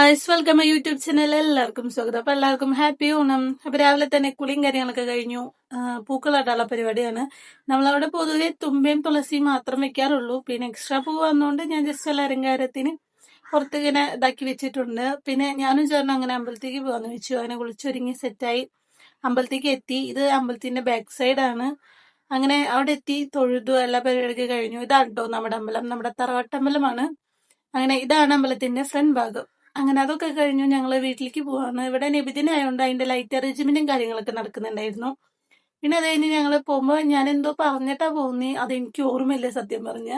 Guys, welcome my YouTube channel. എല്ലാവർക്കും സ്വാഗതം. അപ്പൊ എല്ലാവർക്കും ഹാപ്പി ഓണം. അപ്പൊ രാവിലെ തന്നെ കുളിയും കാര്യങ്ങളൊക്കെ കഴിഞ്ഞു. പൂക്കളായിട്ടുള്ള പരിപാടിയാണ്. നമ്മളവിടെ പൊതുവെ തുമ്പയും തുളസിയും മാത്രം വെക്കാറുള്ളൂ. പിന്നെ എക്സ്ട്രാ പൂ വന്നുകൊണ്ട് ഞാൻ ജസ്റ്റ് എല്ലാ അലങ്കാരത്തിന് പുറത്ത് ഇങ്ങനെ ഇതാക്കി വെച്ചിട്ടുണ്ട്. പിന്നെ ഞാനും ചേർന്ന് അങ്ങനെ അമ്പലത്തേക്ക് പോകാന്ന് വെച്ചു. അങ്ങനെ കുളിച്ചൊരുങ്ങി സെറ്റായി അമ്പലത്തേക്ക് എത്തി. ഇത് അമ്പലത്തിന്റെ ബാക്ക് സൈഡാണ്. അങ്ങനെ അവിടെ എത്തി തൊഴുതു, എല്ലാ പരിപാടിയൊക്കെ കഴിഞ്ഞു. ഇതാണ് കേട്ടോ നമ്മുടെ അമ്പലം, നമ്മുടെ തറവാട്ടമ്പലമാണ്. അങ്ങനെ ഇതാണ് അമ്പലത്തിന്റെ ഫ്രണ്ട് ഭാഗം. അങ്ങനെ അതൊക്കെ കഴിഞ്ഞു ഞങ്ങള് വീട്ടിലേക്ക് പോവാണ്. ഇവിടെ നബിദിനായോണ്ട് അതിന്റെ ലൈറ്റ് അറേഞ്ച്മെന്റും കാര്യങ്ങളൊക്കെ നടക്കുന്നുണ്ടായിരുന്നു. പിന്നെ അത് കഴിഞ്ഞ് ഞങ്ങള് പോകുമ്പോ ഞാൻ എന്തോ പറഞ്ഞിട്ടാ പോകുന്നേ, അതെനിക്ക് ഓർമ്മയില്ല സത്യം പറഞ്ഞ.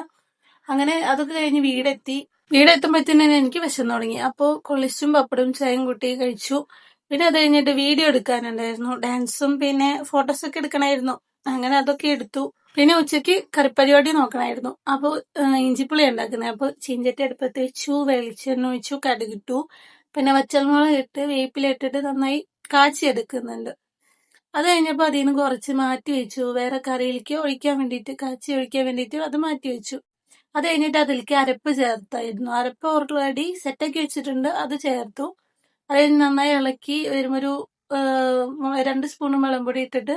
അങ്ങനെ അതൊക്കെ കഴിഞ്ഞ് വീടെത്തുമ്പോഴത്തേനും എനിക്ക് വിശന്നു തുടങ്ങി. അപ്പോ കൊള്ളിച്ചും പപ്പടും ചായയും കൂട്ടി കഴിച്ചു. പിന്നെ അത് കഴിഞ്ഞിട്ട് വീഡിയോ എടുക്കാനുണ്ടായിരുന്നു, ഡാൻസും പിന്നെ ഫോട്ടോസൊക്കെ എടുക്കണമായിരുന്നു. അങ്ങനെ അതൊക്കെ എടുത്തു. പിന്നെ ഉച്ചയ്ക്ക് കറിപ്പരിപാടി നോക്കണമായിരുന്നു. അപ്പോൾ ഇഞ്ചിപ്പുളി ഉണ്ടാക്കുന്നത്. അപ്പോൾ ചീഞ്ചട്ടി അടുപ്പത്ത് വെച്ചു, വെളിച്ചെണ്ണ ഒഴിച്ചു, കടുകിട്ടു, പിന്നെ വച്ചൽമുളക് ഇട്ട് വേപ്പിലിട്ടിട്ട് നന്നായി കാച്ചിയെടുക്കുന്നുണ്ട്. അത് കഴിഞ്ഞപ്പോൾ അതിൽ നിന്ന് കുറച്ച് മാറ്റി വെച്ചു, വേറെ കറിയിലേക്ക് ഒഴിക്കാൻ വേണ്ടിയിട്ട്, കാച്ചി ഒഴിക്കാൻ വേണ്ടിയിട്ട് അത് മാറ്റി വെച്ചു. അത് കഴിഞ്ഞിട്ട് അതിലേക്ക് അരപ്പ് ചേർത്തായിരുന്നു. അരപ്പ് ഓൾറെഡി സെറ്റാക്കി വെച്ചിട്ടുണ്ട്, അത് ചേർത്തു. അത് നന്നായി ഇളക്കി വരുമ്പോൾ ഒരു 2 സ്പൂൺ മുളകുപൊടി ഇട്ടിട്ട്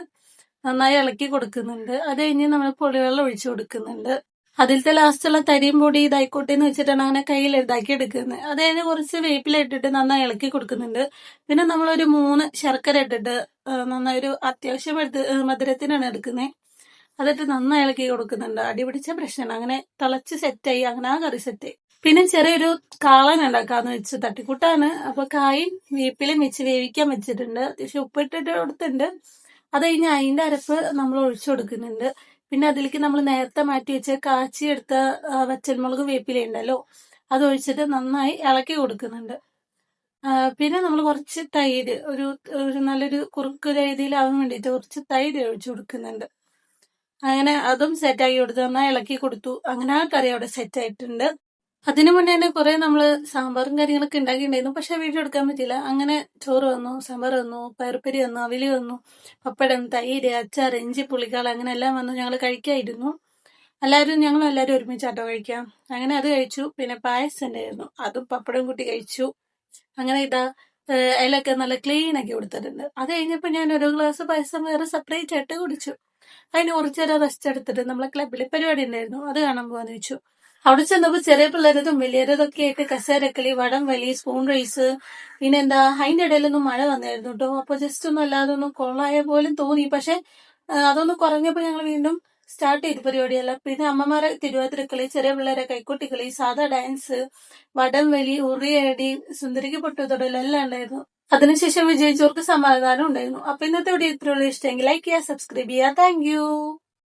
നന്നായി ഇളക്കി കൊടുക്കുന്നുണ്ട്. അത് കഴിഞ്ഞ് നമ്മൾ പുളിവെള്ളം ഒഴിച്ചു കൊടുക്കുന്നുണ്ട്. അതിലത്തെ ലാസ്റ്റുള്ള തരിയും പൊടി ഇതായിക്കോട്ടെ എന്ന് വെച്ചിട്ടാണ് അങ്ങനെ കയ്യിൽ ഇതാക്കി എടുക്കുന്നത്. അത് കഴിഞ്ഞ് കുറച്ച് വേപ്പില ഇട്ടിട്ട് നന്നായി ഇളക്കി കൊടുക്കുന്നുണ്ട്. പിന്നെ നമ്മളൊരു 3 ശർക്കര ഇട്ടിട്ട് നന്നായി ഒരു അത്യാവശ്യം മധുരത്തിനാണ് എടുക്കുന്നത്. അതിട്ട് നന്നായി ഇളക്കി കൊടുക്കുന്നുണ്ട്. അടിപിടിച്ച പ്രശ്നമാണ്. അങ്ങനെ തിളച്ച് സെറ്റായി. അങ്ങനെ ആ കറി സെറ്റായി. പിന്നെ ചെറിയൊരു കാളൻ ഉണ്ടാക്കാന്ന് വെച്ച് തട്ടിക്കൂട്ടാണ്. അപ്പൊ കായും വേപ്പിലയും വെച്ച് വേവിക്കാൻ വെച്ചിട്ടുണ്ട്. അത്യാവശ്യം ഉപ്പിട്ടിട്ട് കൊടുത്തിട്ടുണ്ട്. അത് കഴിഞ്ഞ് അതിന്റെ അരപ്പ് നമ്മൾ ഒഴിച്ചു കൊടുക്കുന്നുണ്ട്. പിന്നെ അതിലേക്ക് നമ്മൾ നേരത്തെ മാറ്റി വെച്ച് കാച്ചിയെടുത്ത വറ്റൽമുളക് വേപ്പില ഉണ്ടല്ലോ, അത് ഒഴിച്ചിട്ട് നന്നായി ഇളക്കി കൊടുക്കുന്നുണ്ട്. പിന്നെ നമ്മൾ കുറച്ച് തൈര്, ഒരു നല്ലൊരു കുറുക്ക് രീതിയിലാവാൻ വേണ്ടിയിട്ട് കുറച്ച് തൈര് ഒഴിച്ചു കൊടുക്കുന്നുണ്ട്. അങ്ങനെ അതും സെറ്റാക്കി കൊടുത്തു, നന്നായി ഇളക്കി കൊടുത്തു. അങ്ങനെ ആ കറി അവിടെ സെറ്റായിട്ടുണ്ട്. അതിനു മുന്നേ തന്നെ കുറെ നമ്മള് സാമ്പാറും കാര്യങ്ങളൊക്കെ ഉണ്ടാക്കിയിട്ടുണ്ടായിരുന്നു. പക്ഷെ വീഡിയോ എടുക്കാൻ പറ്റില്ല. അങ്ങനെ ചോറ് വന്നു, സാമ്പാർ വന്നു, പയറുപ്പരി വന്നു, അവില് വന്നു, പപ്പടം, തൈര്, അച്ചാർ, ഇഞ്ചി പുളിക്കാൾ, അങ്ങനെ എല്ലാം വന്നു. ഞങ്ങൾ കഴിക്കായിരുന്നു. ഞങ്ങൾ എല്ലാവരും ഒരുമിച്ചാട്ടോ കഴിക്കാം. അങ്ങനെ അത് കഴിച്ചു. പിന്നെ പായസം ഉണ്ടായിരുന്നു, അതും പപ്പടം കൂട്ടി കഴിച്ചു. അങ്ങനെ ഇതാ അതിലൊക്കെ നല്ല ക്ലീൻ ആക്കി കൊടുത്തിട്ടുണ്ട്. അത് കഴിഞ്ഞപ്പോൾ ഞാൻ ഒരു ഗ്ലാസ് പായസം വേറെ സെപ്പറേറ്റ് ആയിട്ട് കുടിച്ചു. അതിന് കുറച്ചേരം റെസ്റ്റ് എടുത്തിട്ട് നമ്മളെ ക്ലബിൽ പരിപാടി ഉണ്ടായിരുന്നു, അത് കാണാൻ പോകാന്ന് വെച്ചു. അവിടെ ചെന്നപ്പോ ചെറിയ പിള്ളേരതും വലിയവരതൊക്കെ ആയിട്ട് കസേരക്കളി, വടം വലി, സ്പൂൺ റേസ്, പിന്നെന്താ അതിന്റെ ഇടയിലൊന്നും മഴ വന്നായിരുന്നു കേട്ടോ. അപ്പൊ ജസ്റ്റ് ഒന്നും അല്ലാതെ ഒന്നും കൊള്ളായ പോലും തോന്നി. പക്ഷെ അതൊന്ന് കുറഞ്ഞപ്പോ ഞങ്ങൾ വീണ്ടും സ്റ്റാർട്ട് ചെയ്തു പരിപാടിയെല്ലാം. പിന്നെ അമ്മമാരെ തിരുവാതിരക്കളി, ചെറിയ പിള്ളേരെ കൈക്കൊട്ടിക്കളി, സാധാ ഡാൻസ്, വടം വലി, ഉറിയടി, സുന്ദരിക്ക് പൊട്ടുതൊടൽ എല്ലാം ഉണ്ടായിരുന്നു. അതിനുശേഷം വിജയിച്ചവർക്ക് സമാധാനം ഉണ്ടായിരുന്നു. അപ്പൊ ഇന്നത്തെ വീഡിയോ ഇത്രയുള്ള ഇഷ്ടമെങ്കിൽ ലൈക്ക് ചെയ്യുക, സബ്സ്ക്രൈബ് ചെയ്യുക. Thank you.